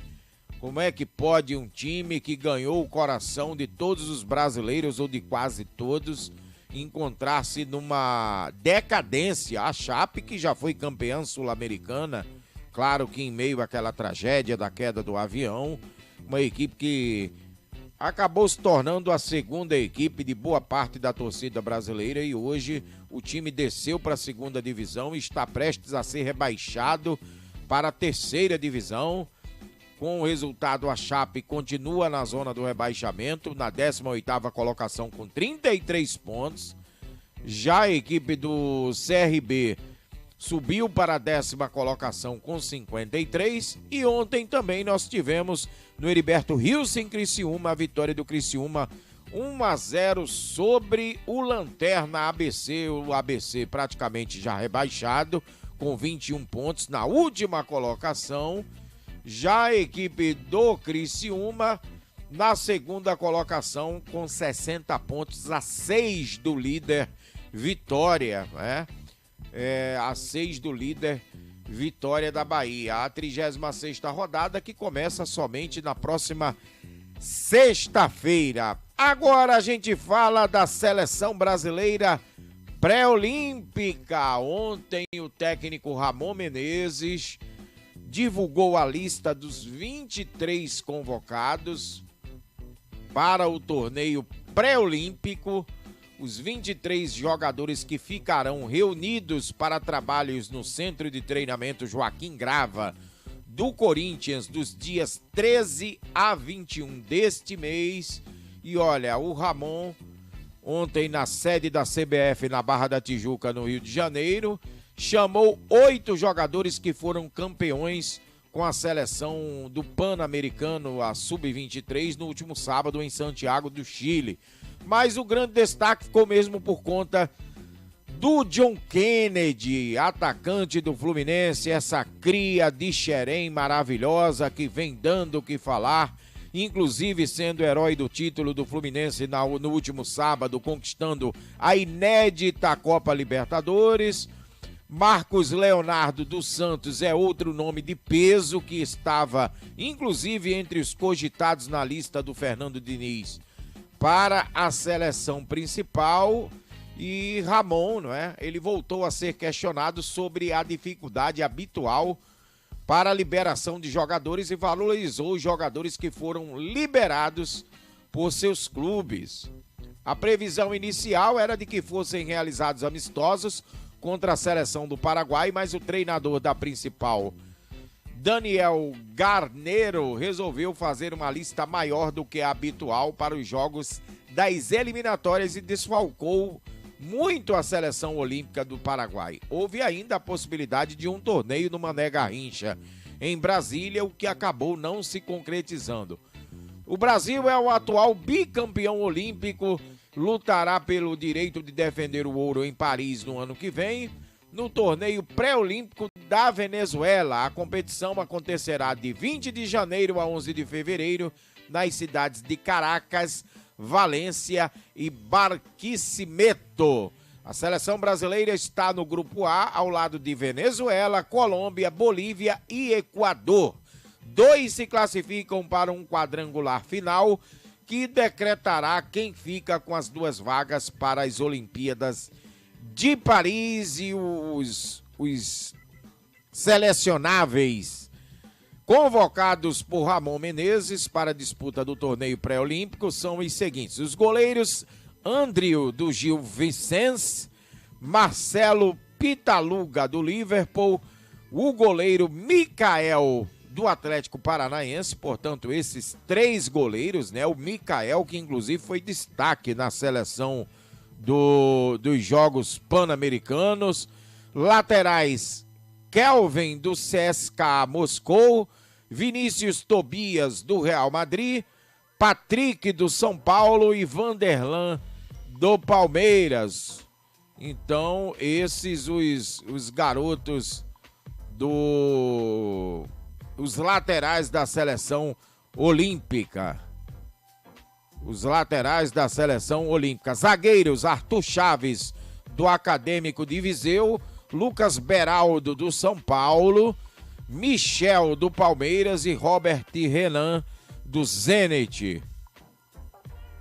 Como é que pode um time que ganhou o coração de todos os brasileiros, ou de quase todos, encontrar-se numa decadência? A Chape, que já foi campeã sul-americana, claro que em meio àquela tragédia da queda do avião, uma equipe que acabou se tornando a segunda equipe de boa parte da torcida brasileira, e hoje o time desceu para a segunda divisão e está prestes a ser rebaixado para a terceira divisão. Com o resultado, a Chape continua na zona do rebaixamento, na 18ª colocação com 33 pontos. Já a equipe do CRB subiu para a 10ª colocação com 53. E ontem também nós tivemos no Heriberto Rios, em Criciúma, a vitória do Criciúma 1-0 sobre o Lanterna ABC. O ABC praticamente já rebaixado, com 21 pontos na última colocação. Já a equipe do Criciúma na segunda colocação com 60 pontos, a 6 do líder Vitória, né? A 6 do líder Vitória da Bahia. A 36ª rodada, que começa somente na próxima sexta-feira. Agora a gente fala da seleção brasileira pré-olímpica. Ontem o técnico Ramon Menezes divulgou a lista dos 23 convocados para o torneio pré-olímpico. Os 23 jogadores que ficarão reunidos para trabalhos no Centro de Treinamento Joaquim Grava do Corinthians dos dias 13 a 21 deste mês. E olha, o Ramon, ontem na sede da CBF na Barra da Tijuca, no Rio de Janeiro, chamou 8 jogadores que foram campeões com a seleção do Pan-Americano, a Sub-23, no último sábado em Santiago do Chile. Mas o grande destaque ficou mesmo por conta do John Kennedy, atacante do Fluminense, essa cria de Xerém maravilhosa que vem dando o que falar, inclusive sendo herói do título do Fluminense no último sábado, conquistando a inédita Copa Libertadores. Marcos Leonardo dos Santos é outro nome de peso que estava, inclusive, entre os cogitados na lista do Fernando Diniz para a seleção principal. E Ramon, não é? Ele voltou a ser questionado sobre a dificuldade habitual para a liberação de jogadores e valorizou os jogadores que foram liberados por seus clubes. A previsão inicial era de que fossem realizados amistosos contra a seleção do Paraguai, mas o treinador da principal, Daniel Garneiro, resolveu fazer uma lista maior do que a habitual para os jogos das eliminatórias e desfalcou muito a seleção olímpica do Paraguai. Houve ainda a possibilidade de um torneio no Mané Garrincha em Brasília, o que acabou não se concretizando. O Brasil é o atual bicampeão olímpico, lutará pelo direito de defender o ouro em Paris no ano que vem, no torneio pré-olímpico da Venezuela. A competição acontecerá de 20 de janeiro a 11 de fevereiro nas cidades de Caracas, Valência e Barquisimeto. A seleção brasileira está no grupo A, ao lado de Venezuela, Colômbia, Bolívia e Equador. 2 se classificam para um quadrangular final que decretará quem fica com as 2 vagas para as Olimpíadas de Paris. E os selecionáveis convocados por Ramon Menezes para a disputa do torneio pré-olímpico são os seguintes: os goleiros Andrew do Gil Vicente, Marcelo Pitaluga do Liverpool, o goleiro Mikael do Atlético Paranaense. Portanto, esses 3 goleiros, né? O Mikael, que inclusive foi destaque na seleção dos Jogos Pan-Americanos. Laterais, Kelvin do CSKA Moscou, Vinícius Tobias do Real Madrid, Patrick do São Paulo e Vanderlan do Palmeiras. Então, esses os garotos os laterais da seleção olímpica. Os laterais da seleção olímpica. Zagueiros, Arthur Chaves do Acadêmico de Viseu, Lucas Beraldo do São Paulo, Michel do Palmeiras e Robert Renan do Zenit.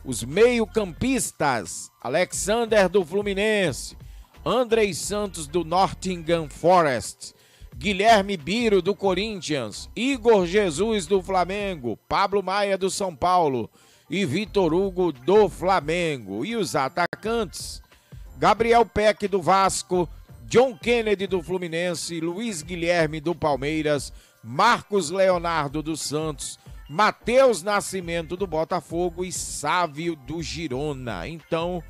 Os meio-campistas, Alexander do Fluminense, Andrei Santos do Nottingham Forest, Guilherme Biro do Corinthians, Igor Jesus do Flamengo, Pablo Maia do São Paulo e Vitor Hugo do Flamengo. E os atacantes, Gabriel Peck do Vasco, John Kennedy do Fluminense, Luiz Guilherme do Palmeiras, Marcos Leonardo do Santos, Matheus Nascimento do Botafogo e Sávio do Girona. Então,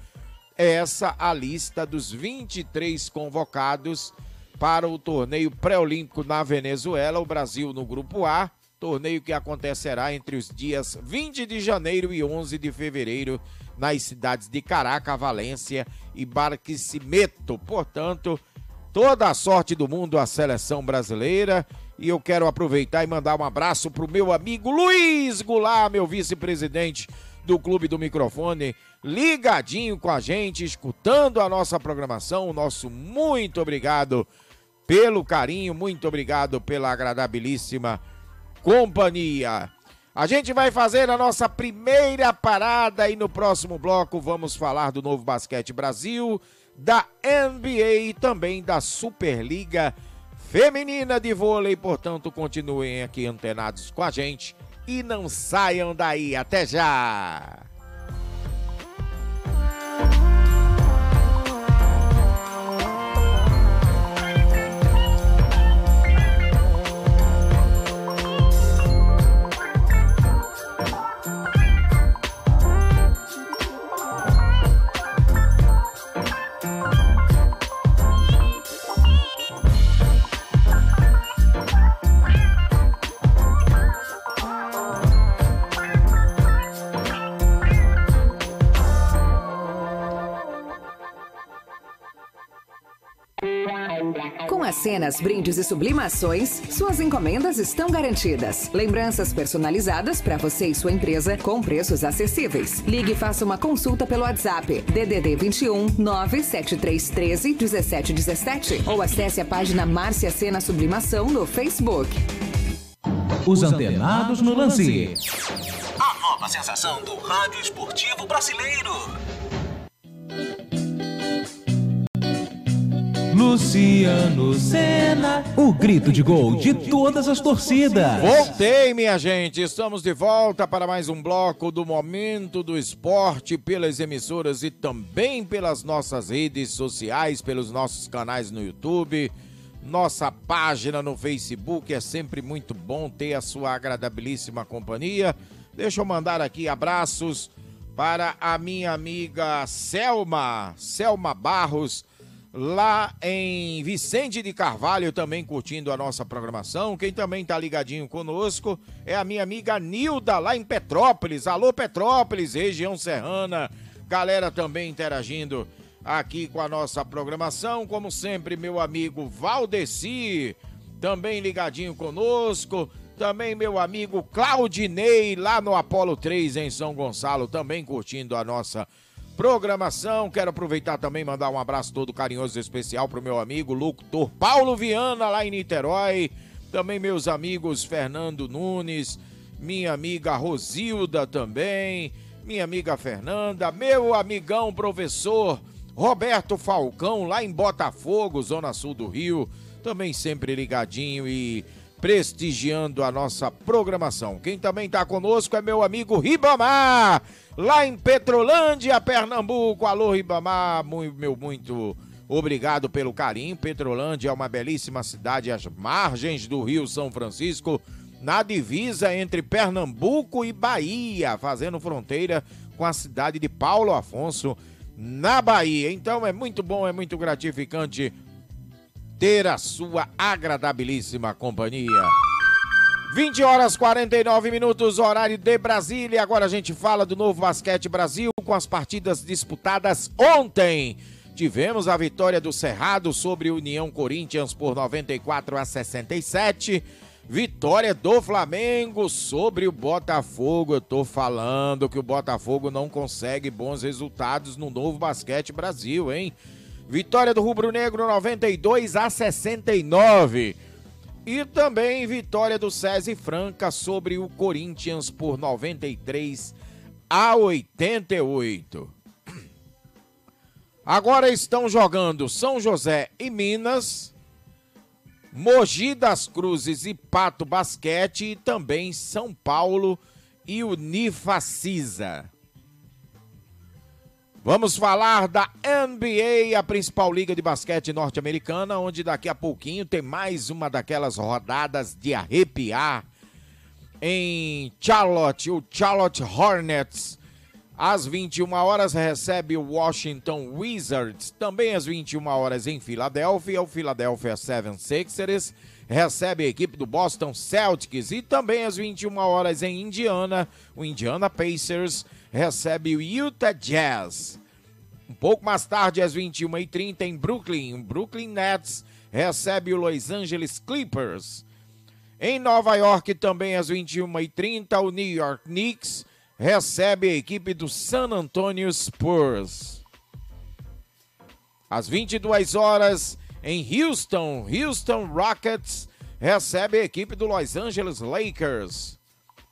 essa a lista dos 23 convocados para o torneio pré-olímpico na Venezuela, o Brasil no Grupo A, torneio que acontecerá entre os dias 20 de janeiro e 11 de fevereiro nas cidades de Caracas, Valência e Barquisimeto. Portanto, toda a sorte do mundo à seleção brasileira. E eu quero aproveitar e mandar um abraço para o meu amigo Luiz Goulart, meu vice-presidente do Clube do Microfone, ligadinho com a gente, escutando a nossa programação. Nosso muito obrigado pelo carinho, muito obrigado pela agradabilíssima companhia. A gente vai fazer a nossa primeira parada e no próximo bloco vamos falar do Novo Basquete Brasil, da NBA e também da Superliga Feminina de Vôlei. Portanto, continuem aqui antenados com a gente e não saiam daí. Até já! Com as cenas, brindes e sublimações, suas encomendas estão garantidas. Lembranças personalizadas para você e sua empresa com preços acessíveis. Ligue e faça uma consulta pelo WhatsApp DDD 21 97313 1717 ou acesse a página Márcia Cena Sublimação no Facebook. Os antenados no lance. A nova sensação do rádio esportivo brasileiro. Luciano Senna, o grito de gol de todas as torcidas. Voltei, minha gente, estamos de volta para mais um bloco do Momento do Esporte pelas emissoras e também pelas nossas redes sociais, pelos nossos canais no YouTube, nossa página no Facebook. É sempre muito bom ter a sua agradabilíssima companhia. Deixa eu mandar aqui abraços para a minha amiga Selma Barros, lá em Vicente de Carvalho, também curtindo a nossa programação. Quem também tá ligadinho conosco é a minha amiga Nilda, lá em Petrópolis. Alô, Petrópolis, região serrana. Galera também interagindo aqui com a nossa programação. Como sempre, meu amigo Valdeci, também ligadinho conosco. Também meu amigo Claudinei, lá no Apolo 3, em São Gonçalo, também curtindo a nossa programação. Quero aproveitar também e mandar um abraço todo carinhoso e especial pro meu amigo locutor Paulo Viana, lá em Niterói. Também meus amigos Fernando Nunes, minha amiga Rosilda também, minha amiga Fernanda, meu amigão professor Roberto Falcão, lá em Botafogo, zona sul do Rio, também sempre ligadinho e prestigiando a nossa programação. Quem também está conosco é meu amigo Ribamar, lá em Petrolândia, Pernambuco. Alô, Ribamar, muito obrigado pelo carinho. Petrolândia é uma belíssima cidade às margens do Rio São Francisco, na divisa entre Pernambuco e Bahia, fazendo fronteira com a cidade de Paulo Afonso, na Bahia. Então é muito bom, é muito gratificante ter a sua agradabilíssima companhia. 20h49, horário de Brasília. Agora a gente fala do Novo Basquete Brasil com as partidas disputadas ontem. Tivemos a vitória do Cerrado sobre o União Corinthians por 94-67. Vitória do Flamengo sobre o Botafogo. Eu tô falando que o Botafogo não consegue bons resultados no Novo Basquete Brasil, hein? Vitória do Rubro Negro 92-69. E também vitória do SESI Franca sobre o Corinthians por 93-88. Agora estão jogando São José e Minas, Mogi das Cruzes e Pato Basquete e também São Paulo e Unifacisa. Vamos falar da NBA, a principal liga de basquete norte-americana, onde daqui a pouquinho tem mais uma daquelas rodadas de arrepiar em Charlotte. O Charlotte Hornets, às 21h, recebe o Washington Wizards. Também às 21h em Filadélfia, o Philadelphia 76ers recebe a equipe do Boston Celtics. E também às 21h em Indiana, o Indiana Pacers recebe o Utah Jazz. Um pouco mais tarde, às 21h30, em Brooklyn, o Brooklyn Nets recebe o Los Angeles Clippers. Em Nova York, também às 21h30, o New York Knicks recebe a equipe do San Antonio Spurs. Às 22h, em Houston, Houston Rockets recebe a equipe do Los Angeles Lakers.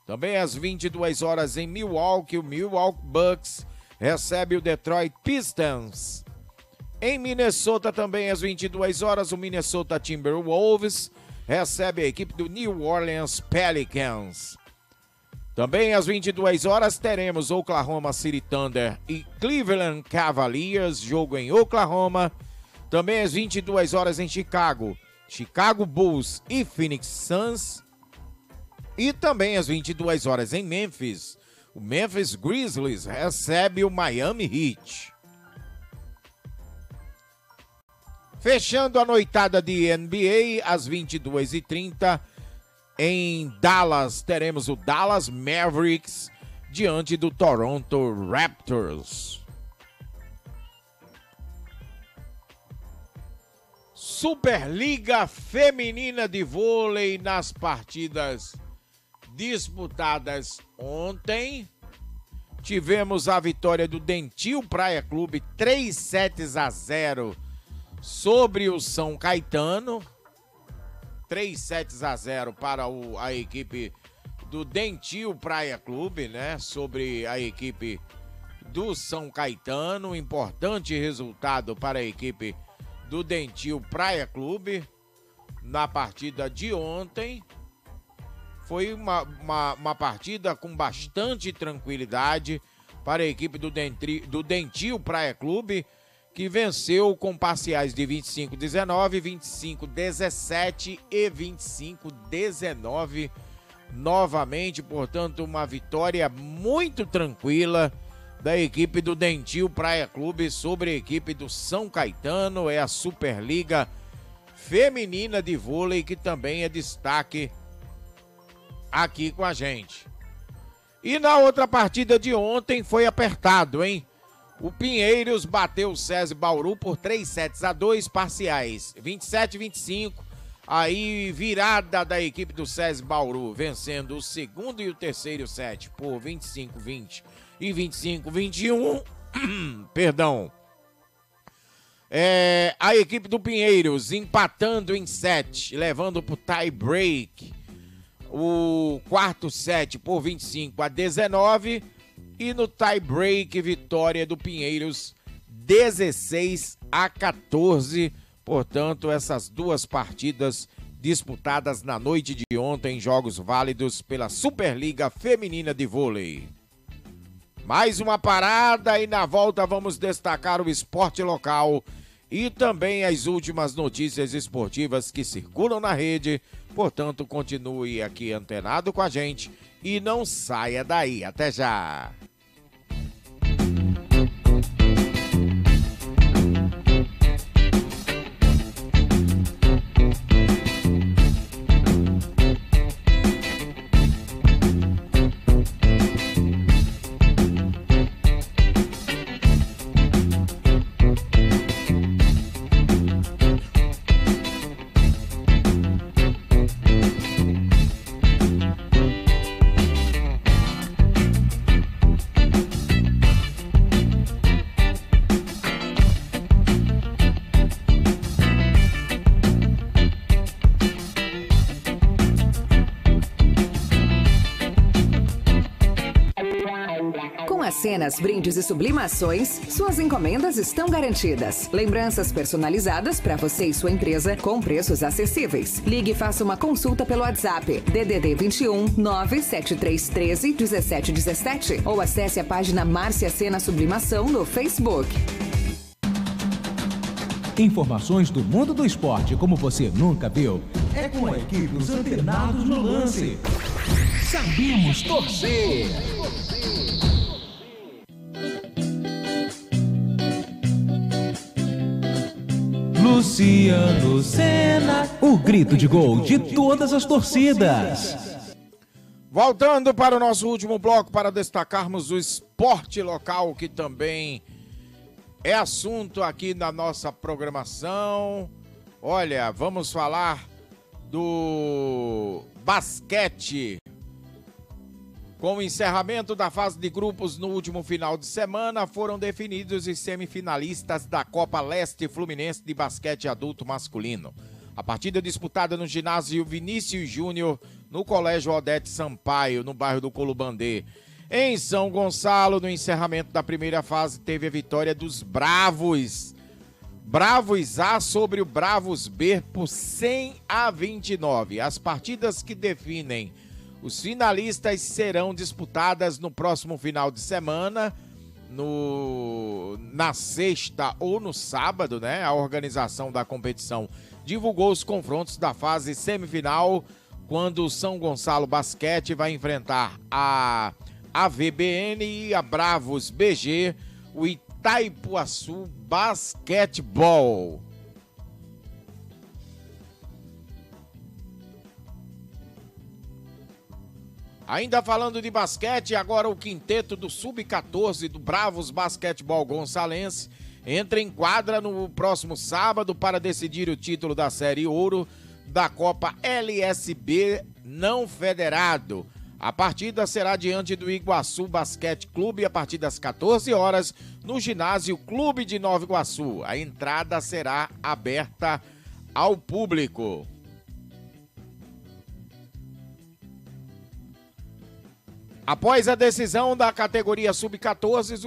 Também às 22h em Milwaukee, o Milwaukee Bucks recebe o Detroit Pistons. Em Minnesota, também às 22h, o Minnesota Timberwolves recebe a equipe do New Orleans Pelicans. Também às 22h teremos Oklahoma City Thunder e Cleveland Cavaliers, jogo em Oklahoma. Também às 22h em Chicago, Chicago Bulls e Phoenix Suns. E também às 22h em Memphis, o Memphis Grizzlies recebe o Miami Heat. Fechando a noitada de NBA, às 22h30, em Dallas, teremos o Dallas Mavericks diante do Toronto Raptors. Superliga Feminina de Vôlei nas partidas disputadas ontem. Tivemos a vitória do Dentil Praia Clube 3-0 sobre o São Caetano. 3-0 para a equipe do Dentil Praia Clube, né? Sobre a equipe do São Caetano. Importante resultado para a equipe do Dentil Praia Clube na partida de ontem. Foi uma partida com bastante tranquilidade para a equipe do Dentil Praia Clube, que venceu com parciais de 25-19, 25-17 e 25-19 novamente. Portanto, uma vitória muito tranquila da equipe do Dentil Praia Clube sobre a equipe do São Caetano. É a Superliga Feminina de Vôlei, que também é destaque aqui com a gente. E na outra partida de ontem foi apertado, hein? O Pinheiros bateu o SESI Bauru por 3-2, parciais 27-25. Aí virada da equipe do SESI Bauru, vencendo o segundo e o terceiro set por 25-20 e 25-21. Perdão. A equipe do Pinheiros empatando em 7, levando para o tie break o quarto set por 25-19. E no tie break, vitória do Pinheiros 16-14. Portanto, essas duas partidas disputadas na noite de ontem, jogos válidos pela Superliga Feminina de Vôlei. Mais uma parada e na volta vamos destacar o esporte local e também as últimas notícias esportivas que circulam na rede. Portanto, continue aqui antenado com a gente e não saia daí. Até já! Cenas, Brindes e Sublimações, suas encomendas estão garantidas. Lembranças personalizadas para você e sua empresa com preços acessíveis. Ligue e faça uma consulta pelo WhatsApp DDD 21 97313 1717 ou acesse a página Márcia Cena Sublimação no Facebook. Informações do mundo do esporte como você nunca viu. É com a equipe Os Antenados no Lance. Sabemos torcer. Luciano Senna, o grito de gol de todas as torcidas. Voltando para o nosso último bloco para destacarmos o esporte local, que também é assunto aqui na nossa programação. Olha, vamos falar do basquete. Com o encerramento da fase de grupos no último final de semana, foram definidos os semifinalistas da Copa Leste Fluminense de basquete adulto masculino. A partida disputada no ginásio Vinícius Júnior, no Colégio Odete Sampaio, no bairro do Colubandê. Em São Gonçalo, no encerramento da primeira fase, teve a vitória dos Bravos. Bravos A sobre o Bravos B por 100-29. As partidas que definem os finalistas serão disputadas no próximo final de semana, na sexta ou no sábado, né? A organização da competição divulgou os confrontos da fase semifinal, quando o São Gonçalo Basquete vai enfrentar a AVBN e a Bravos BG, o Itaipuaçu Basquetebol. Ainda falando de basquete, agora o quinteto do Sub-14 do Bravos Basquetebol Gonçalense entra em quadra no próximo sábado para decidir o título da Série Ouro da Copa LSB não federado. A partida será diante do Iguaçu Basquete Clube a partir das 14 horas no ginásio Clube de Nova Iguaçu. A entrada será aberta ao público. Após a decisão da categoria Sub-14,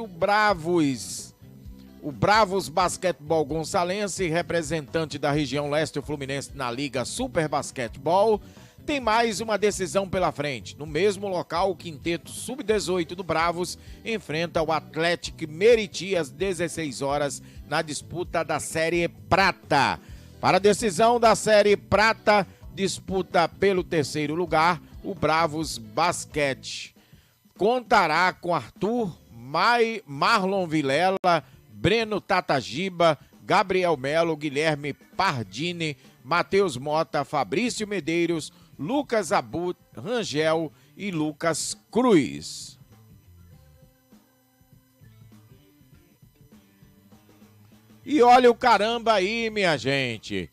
o Bravos Basquetebol Gonçalense, representante da região leste fluminense na Liga Super Basquetebol, tem mais uma decisão pela frente. No mesmo local, o quinteto Sub-18 do Bravos enfrenta o Atlético Meriti às 16 horas na disputa da Série Prata. Para a decisão da Série Prata, disputa pelo terceiro lugar, o Bravos Basquete contará com Arthur, Marlon Vilela, Breno Tatagiba, Gabriel Melo, Guilherme Pardini, Matheus Mota, Fabrício Medeiros, Lucas Abut, Rangel e Lucas Cruz. E olha o caramba aí, minha gente.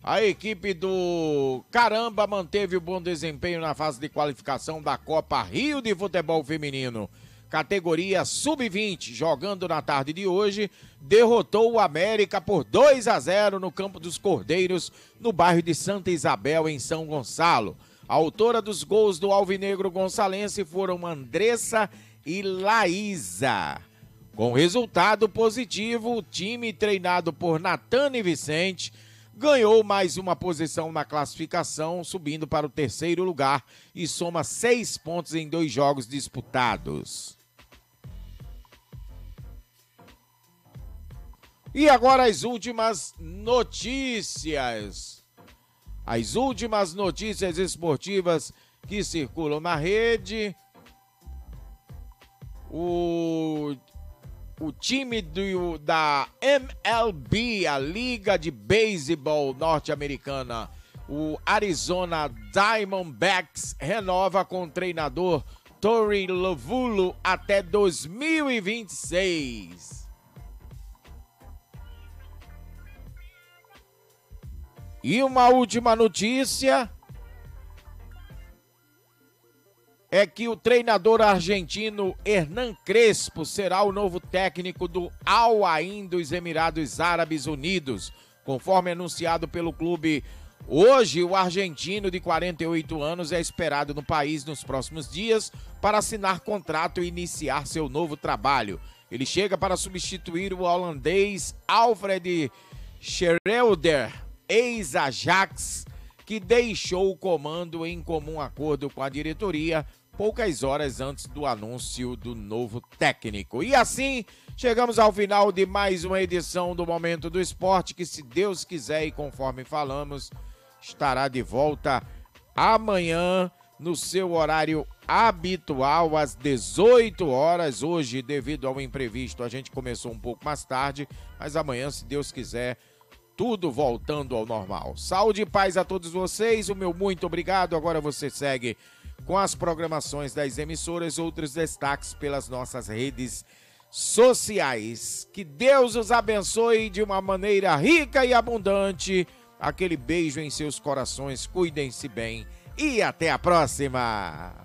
A equipe do Caramba manteve o bom desempenho na fase de qualificação da Copa Rio de Futebol Feminino. Categoria Sub-20, jogando na tarde de hoje, derrotou o América por 2-0 no Campo dos Cordeiros, no bairro de Santa Isabel, em São Gonçalo. A autora dos gols do Alvinegro Gonçalense foram Andressa e Laísa. Com resultado positivo, o time treinado por Natane Vicente ganhou mais uma posição na classificação, subindo para o terceiro lugar e soma 6 pontos em 2 jogos disputados. E agora as últimas notícias. As últimas notícias esportivas que circulam na rede. O time da MLB, a Liga de Beisebol Norte-Americana, o Arizona Diamondbacks, renova com o treinador Torey Lovullo até 2026. E uma última notícia é que o treinador argentino Hernan Crespo será o novo técnico do Al Ain dos Emirados Árabes Unidos, conforme anunciado pelo clube Hoje, o argentino de 48 anos é esperado no país nos próximos dias para assinar contrato e iniciar seu novo trabalho. Ele chega para substituir o holandês Alfred Schreuder, ex-Ajax, que deixou o comando em comum acordo com a diretoria poucas horas antes do anúncio do novo técnico. E assim, chegamos ao final de mais uma edição do Momento do Esporte, que, se Deus quiser e conforme falamos, estará de volta amanhã no seu horário habitual, às 18 horas. Hoje, devido ao imprevisto, a gente começou um pouco mais tarde, mas amanhã, se Deus quiser, tudo voltando ao normal. Saúde e paz a todos vocês, o meu muito obrigado. Agora você segue com as programações das emissoras, outros destaques pelas nossas redes sociais. Que Deus os abençoe de uma maneira rica e abundante. Aquele beijo em seus corações, cuidem-se bem e até a próxima!